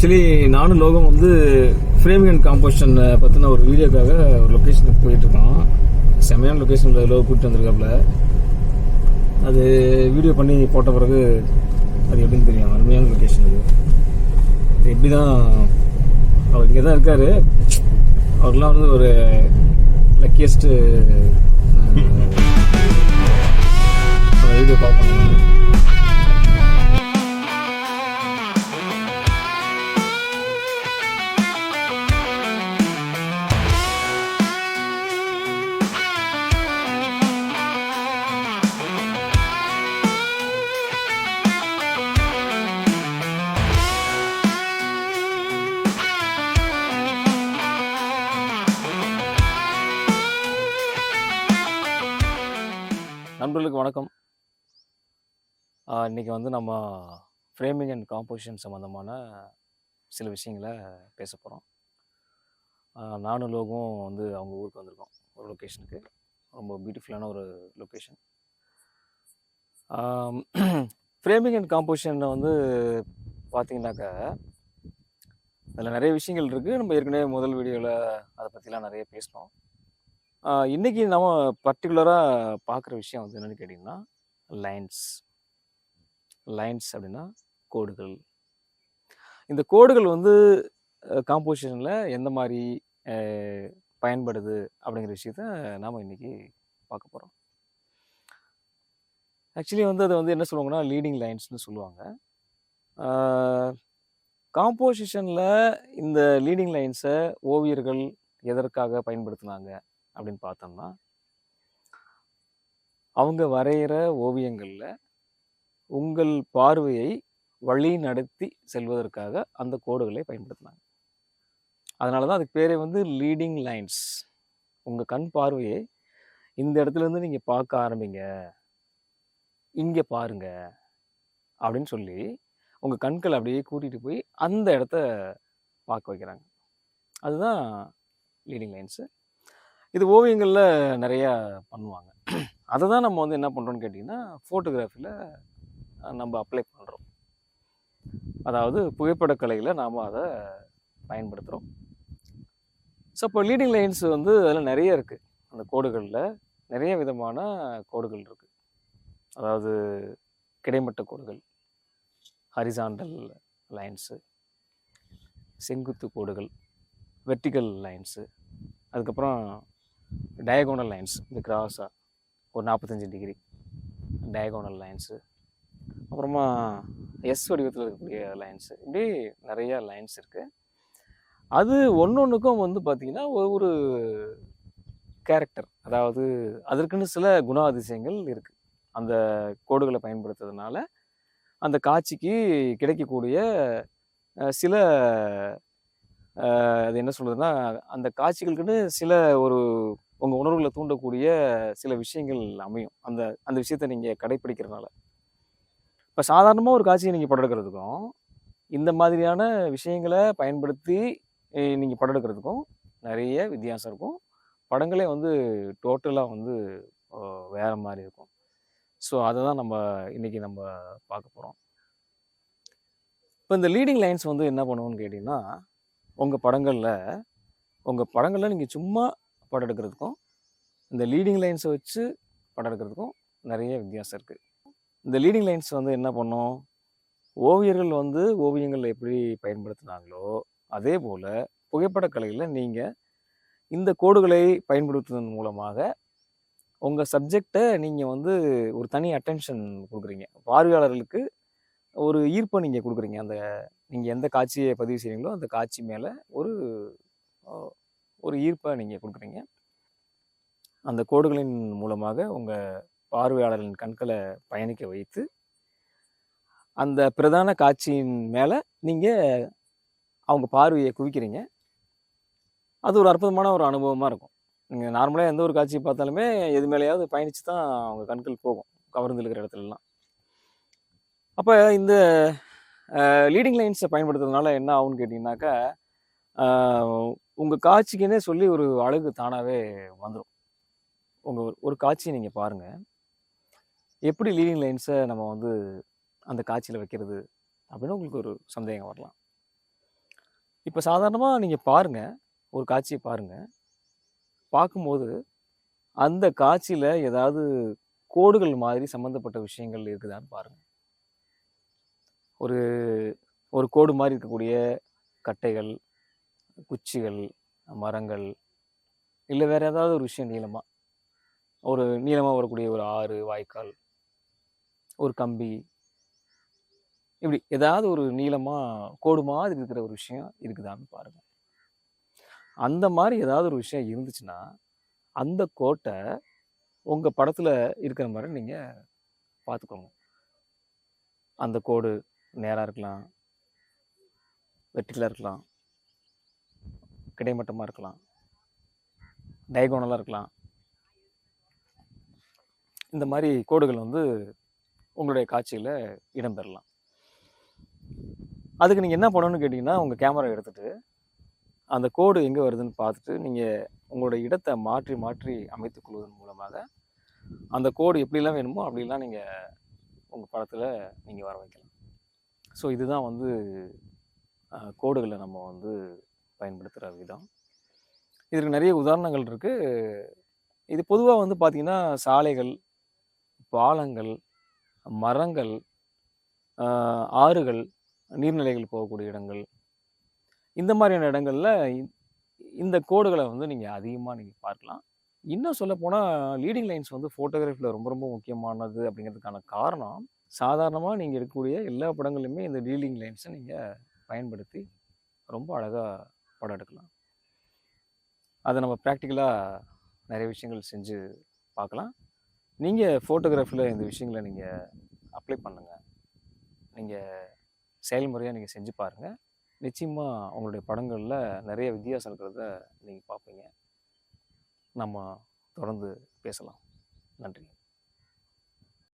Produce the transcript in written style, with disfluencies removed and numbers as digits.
Actually நானும் லோகம் வந்து ஃப்ரேமிங் அண்ட் காம்போசிஷன் பற்றின ஒரு வீடியோக்காக ஒரு லொக்கேஷனுக்கு போயிட்டுருக்கோம். செம்மையான லொக்கேஷனில் லோகம் கூப்பிட்டு வந்திருக்காப்புல. அது வீடியோ பண்ணி போட்ட பிறகு அது எப்படின்னு தெரியும். அருமையான லொக்கேஷன் அது. எப்படி தான் அவர் இங்கே தான் இருக்கார். அவருக்கெல்லாம் வந்து ஒரு லக்கியஸ்ட்டு வீடியோ பார்க்கணும். நண்பர்களுக்கு வணக்கம். இன்றைக்கி வந்து நம்ம ஃப்ரேமிங் அண்ட் காம்போசிஷன் சம்மந்தமான சில விஷயங்களை பேச போகிறோம். நானும் லோகம் வந்து அவங்க ஊருக்கு வந்திருக்கோம், ஒரு லொக்கேஷனுக்கு. ரொம்ப பியூட்டிஃபுல்லான ஒரு லொக்கேஷன். ஃப்ரேமிங் அண்ட் காம்போசிஷனை வந்து பார்த்திங்கனாக்கா அதில் நிறைய விஷயங்கள் இருக்குது. நம்ம ஏற்கனவே முதல் வீடியோவில் அதை பற்றிலாம் நிறைய பேசினோம். இன்றைக்கி நம்ம பர்டிகுலராக பார்க்குற விஷயம் வந்து என்னென்னு கேட்டிங்கன்னா லைன்ஸ் அப்படின்னா கோடுகள். இந்த கோடுகள் வந்து காம்போசிஷனில் எந்த மாதிரி பயன்படுது அப்படிங்கிற விஷயத்த நாம் இன்றைக்கி பார்க்க போகிறோம். ஆக்சுவலி வந்து அதை வந்து என்ன சொல்லுவாங்கன்னா லீடிங் லைன்ஸ்னு சொல்லுவாங்க. காம்போசிஷனில் இந்த லீடிங் லைன்ஸை ஓவியர்கள் எதற்காக பயன்படுத்தினாங்க அப்படின்னு பார்த்தோம்னா, அவங்க வரைகிற ஓவியங்களில் உங்கள் பார்வையை வழி நடத்தி செல்வதற்காக அந்த கோடுகளை பயன்படுத்தினாங்க. அதனால தான் அதுக்கு பேரே வந்து லீடிங் லைன்ஸ். உங்கள் கண் பார்வையை இந்த இடத்துலேருந்து நீங்கள் பார்க்க ஆரம்பிங்க, இங்கே பாருங்க அப்படின்னு சொல்லி உங்கள் கண்களை அப்படியே கூட்டிகிட்டு போய் அந்த இடத்த பார்க்க வைக்கிறாங்க. அதுதான் லீடிங் லைன்ஸு. இது ஓவியங்களில் நிறையா பண்ணுவாங்க. அதை தான் நம்ம வந்து என்ன பண்ணுறோன்னு கேட்டிங்கன்னா ஃபோட்டோகிராஃபியில் நம்ம அப்ளை பண்ணுறோம். அதாவது புகைப்படக்கலையில் நாம் அதை பயன்படுத்துகிறோம். ஸோ இப்போ லீடிங் லைன்ஸ் வந்து அதில் நிறைய இருக்குது. அந்த கோடுகளில் நிறைய விதமான கோடுகள் இருக்குது. அதாவது கிடைமட்ட கோடுகள், ஹரிசாண்டல் லைன்ஸு, செங்குத்து கோடுகள், வெர்டிக்கல் லைன்ஸு, அதுக்கப்புறம் டயகோனல் லைன்ஸ், இந்த கிராஸாக ஒரு 45 டிகிரி டயகோனல் லைன்ஸு, அப்புறமா எஸ் வடிவத்தில் இருக்கக்கூடிய லைன்ஸு, இப்படி நிறையா லைன்ஸ் இருக்குது. அது ஒன்றுக்கும் வந்து பார்த்திங்கன்னா ஒரு கேரக்டர், அதாவது அதற்குன்னு சில குணாதிசயங்கள் இருக்குது. அந்த கோடுகளை பயன்படுத்துறதுனால அந்த காட்சிக்கு கிடைக்கக்கூடிய சில அது என்ன சொல்கிறதுனா, அந்த காட்சிகளுக்குன்னு சில ஒரு உங்கள் உணர்வுகளை தூண்டக்கூடிய சில விஷயங்கள் அமையும். அந்த விஷயத்தை நீங்கள் கடைப்பிடிக்கிறதுனால. இப்போ சாதாரணமாக ஒரு காட்சியை நீங்கள் படம் எடுக்கிறதுக்கும் இந்த மாதிரியான விஷயங்களை பயன்படுத்தி நீங்கள் படம் எடுக்கிறதுக்கும் நிறைய வித்தியாசம் இருக்கும். படங்களே வந்து டோட்டலாக வந்து வேறு மாதிரி இருக்கும். ஸோ அதை தான் நம்ம இன்றைக்கி நம்ம பார்க்க போகிறோம். இப்போ இந்த லீடிங் லைன்ஸ் வந்து என்ன பண்ணுவோன்னு கேட்டிங்கன்னா, உங்கள் படங்களில் நீங்கள் சும்மா படம் எடுக்கிறதுக்கும் இந்த லீடிங் லைன்ஸை வச்சு படம் எடுக்கிறதுக்கும் நிறைய வித்தியாசம் இருக்குது. இந்த லீடிங் லைன்ஸ் வந்து என்ன பண்ணும், ஓவியர்கள் வந்து ஓவியங்கள் எப்படி பயன்படுத்தினாங்களோ அதே போல் புகைப்படக்கலையில் நீங்கள் இந்த கோடுகளை பயன்படுத்துவதன் மூலமாக உங்கள் சப்ஜெக்டை நீங்கள் வந்து ஒரு தனி அட்டென்ஷன் கொடுக்குறீங்க. பார்வையாளர்களுக்கு ஒரு ஈர்ப்பை நீங்கள் கொடுக்குறீங்க. நீங்கள் எந்த காட்சியை பதிவு செய்கிறீங்களோ அந்த காட்சி மேலே ஒரு ஈர்ப்பை நீங்கள் கொடுக்குறீங்க. அந்த கோடுகளின் மூலமாக உங்கள் பார்வையாளர்களின் கண்களை பயணிக்க வைத்து அந்த பிரதான காட்சியின் மேலே நீங்கள் அவங்க பார்வையை குவிக்கிறீங்க. அது ஒரு அற்புதமான ஒரு அனுபவமாக இருக்கும். நீங்கள் நார்மலாக எந்த ஒரு காட்சியை பார்த்தாலுமே எது மேலேயாவது பயணித்து தான் அவங்க கண்கள் போகும், கவர்ந்து இருக்கிற இடத்துலலாம். அப்போ இந்த லீடிங் லைன்ஸை பயன்படுத்துறதுனால என்ன ஆகும்னு கேட்டிங்கனாக்கா, உங்கள் காட்சிக்குன்னே சொல்லி ஒரு அழகு தானாகவே வந்துடும். ஒரு காட்சியை நீங்கள் பாருங்கள், எப்படி லீடிங் லைன்ஸை நம்ம வந்து அந்த காட்சியில் வைக்கிறது அப்படின்னு உங்களுக்கு ஒரு சந்தேகம் வரலாம். இப்போ சாதாரணமாக நீங்கள் பாருங்கள், ஒரு காட்சியை பாருங்கள். பார்க்கும்போது அந்த காட்சியில் ஏதாவது கோடுகள் மாதிரி சம்மந்தப்பட்ட விஷயங்கள் இருக்குதான்னு பாருங்கள். ஒரு ஒரு கோடு மாதிரி இருக்கக்கூடிய கட்டைகள், குச்சிகள், மரங்கள், இல்லை வேறு ஏதாவது ஒரு விஷயம் நீளமாக வரக்கூடிய ஒரு ஆறு, வாய்க்கால், ஒரு கம்பி, இப்படி ஏதாவது ஒரு நீளமாக கோடு மாதிரி இருக்கிற ஒரு விஷயம் இருக்குதான்னு பாருங்கள். அந்த மாதிரி ஏதாவது ஒரு விஷயம் இருந்துச்சுன்னா அந்த கோட்டை உங்கள் படத்தில் இருக்கிற மாதிரி நீங்கள் பார்த்துக்கோங்க. அந்த கோடு நேராக இருக்கலாம், வெர்டிகலாக இருக்கலாம், கிடைமட்டமாக இருக்கலாம், டயகோனலாக இருக்கலாம். இந்த மாதிரி கோடுகள் வந்து உங்களுடைய காட்சியில் இடம்பெறலாம். அதுக்கு நீங்கள் என்ன பண்ணணும்னு கேட்டிங்கன்னா, உங்கள் கேமரா எடுத்துகிட்டு அந்த கோடு எங்கே வருதுன்னு பார்த்துட்டு நீங்கள் உங்களோட இடத்தை மாற்றி மாற்றி அமைத்துக் கொள்வதன் மூலமாக அந்த கோடு எப்படிலாம் வேணுமோ அப்படிலாம் நீங்கள் உங்கள் படத்தில் நீங்கள் வர வைக்கலாம். ஸோ இதுதான் வந்து கோடுகளை நம்ம வந்து பயன்படுத்துகிற விதம். இதற்கு நிறைய உதாரணங்கள் இருக்குது. இது பொதுவாக வந்து பார்த்திங்கன்னா சாலைகள், பாலங்கள், மரங்கள், ஆறுகள், நீர்நிலைகள் போகக்கூடிய இடங்கள், இந்த மாதிரியான இடங்களில் இந்த கோடுகளை வந்து நீங்கள் அதிகமாக நீங்கள் பார்க்கலாம். இன்னும் சொல்லப்போனால் லீடிங் லைன்ஸ் வந்து ஃபோட்டோகிராஃபியில் ரொம்ப ரொம்ப முக்கியமானது அப்படிங்கிறதுக்கான காரணம், சாதாரணமாக நீங்கள் எடுக்கக்கூடிய எல்லா படங்களையுமே இந்த லீடிங் லைன்ஸை நீங்கள் பயன்படுத்தி ரொம்ப அழகாக படம் எடுக்கலாம். அதை நம்ம ப்ராக்டிக்கலாக நிறைய விஷயங்கள் செஞ்சு பார்க்கலாம். நீங்கள் ஃபோட்டோகிராஃபியில் இந்த விஷயங்களை நீங்கள் அப்ளை பண்ணுங்கள். நீங்கள் செயல்முறையாக நீங்கள் செஞ்சு பாருங்கள். நிச்சயமாக உங்களுடைய படங்களில் நிறைய வித்தியாசம் இருக்கிறத நீங்கள் பார்ப்பீங்க. நம்ம தொடர்ந்து பேசலாம். நன்றி.